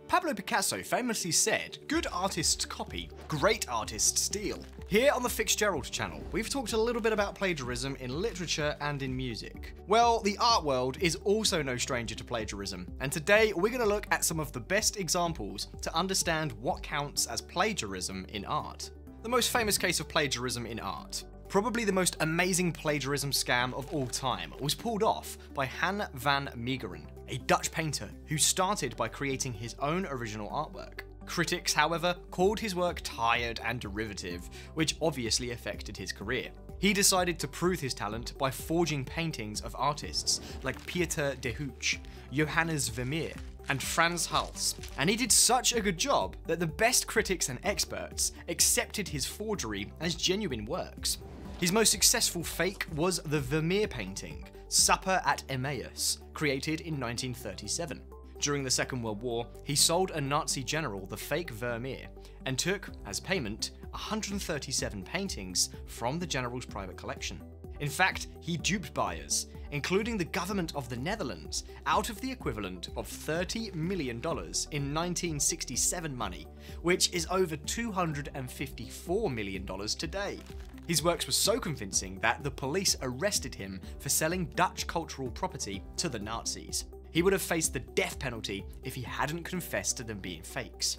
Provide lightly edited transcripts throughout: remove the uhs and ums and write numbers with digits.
Pablo Picasso famously said, "Good artists copy, great artists steal." Here on the Fixgerald channel, we've talked a little bit about plagiarism in literature and in music. Well, the art world is also no stranger to plagiarism, and today we're going to look at some of the best examples to understand what counts as plagiarism in art. The most famous case of plagiarism in art, probably the most amazing plagiarism scam of all time, was pulled off by Han van Meegeren, a Dutch painter who started by creating his own original artwork. Critics, however, called his work tired and derivative, which obviously affected his career. He decided to prove his talent by forging paintings of artists like Pieter de Hooch, Johannes Vermeer, and Frans Hals, and he did such a good job that the best critics and experts accepted his forgery as genuine works. His most successful fake was the Vermeer painting, Supper at Emmaus, created in 1937. During the Second World War, he sold a Nazi general the fake Vermeer, and took, as payment, 137 paintings from the general's private collection. In fact, he duped buyers, including the government of the Netherlands, out of the equivalent of $30 million in 1967 money, which is over $254 million today. His works were so convincing that the police arrested him for selling Dutch cultural property to the Nazis. He would have faced the death penalty if he hadn't confessed to them being fakes.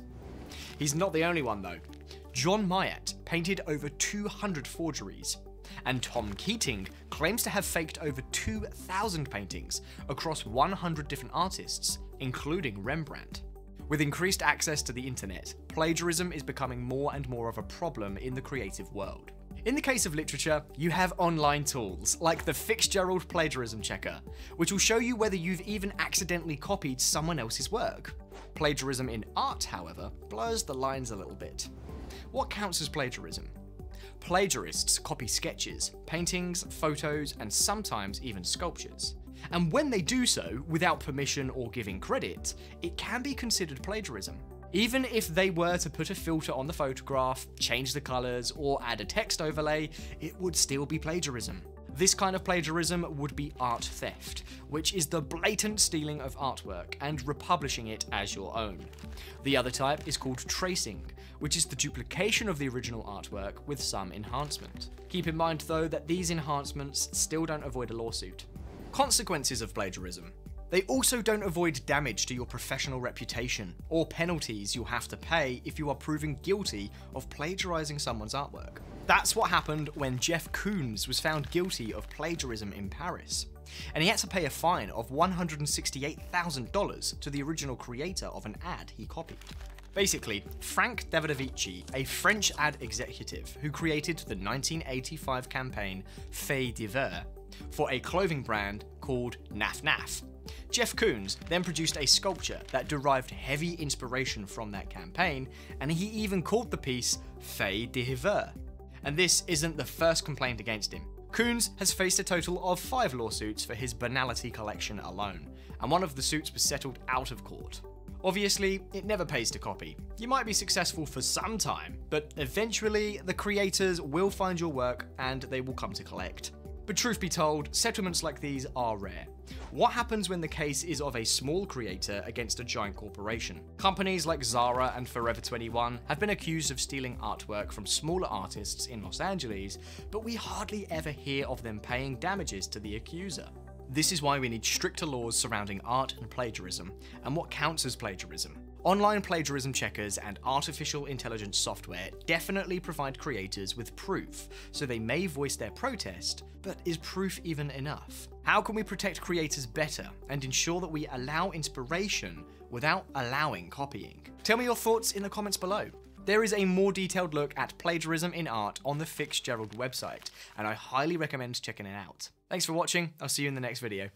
He's not the only one though. John Myatt painted over 200 forgeries, and Tom Keating claims to have faked over 2,000 paintings across 100 different artists, including Rembrandt. With increased access to the internet, plagiarism is becoming more and more of a problem in the creative world. In the case of literature, you have online tools like the Fixgerald plagiarism checker, which will show you whether you've even accidentally copied someone else's work. Plagiarism in art, however, blurs the lines a little bit. What counts as plagiarism? Plagiarists copy sketches, paintings, photos, and sometimes even sculptures. And when they do so without permission or giving credit, it can be considered plagiarism. Even if they were to put a filter on the photograph, change the colours, or add a text overlay, it would still be plagiarism. This kind of plagiarism would be art theft, which is the blatant stealing of artwork and republishing it as your own. The other type is called tracing, which is the duplication of the original artwork with some enhancement. Keep in mind though that these enhancements still don't avoid a lawsuit. Consequences of plagiarism. They also don't avoid damage to your professional reputation, or penalties you'll have to pay if you are proven guilty of plagiarizing someone's artwork. That's what happened when Jeff Koons was found guilty of plagiarism in Paris, and he had to pay a fine of $168,000 to the original creator of an ad he copied. Basically, Frank Davidovici, a French ad executive who created the 1985 campaign Faits Divers for a clothing brand called Naf Naf. Jeff Koons then produced a sculpture that derived heavy inspiration from that campaign, and he even called the piece Faits Divers. And this isn't the first complaint against him. Koons has faced a total of 5 lawsuits for his banality collection alone, and one of the suits was settled out of court. Obviously, it never pays to copy. You might be successful for some time, but eventually the creators will find your work and they will come to collect. But truth be told, settlements like these are rare. What happens when the case is of a small creator against a giant corporation? Companies like Zara and Forever 21 have been accused of stealing artwork from smaller artists in Los Angeles, but we hardly ever hear of them paying damages to the accuser. This is why we need stricter laws surrounding art and plagiarism, and what counts as plagiarism. Online plagiarism checkers and artificial intelligence software definitely provide creators with proof, so they may voice their protest, but is proof even enough? How can we protect creators better and ensure that we allow inspiration without allowing copying? Tell me your thoughts in the comments below. There is a more detailed look at plagiarism in art on the Fixgerald website, and I highly recommend checking it out. Thanks for watching, I'll see you in the next video.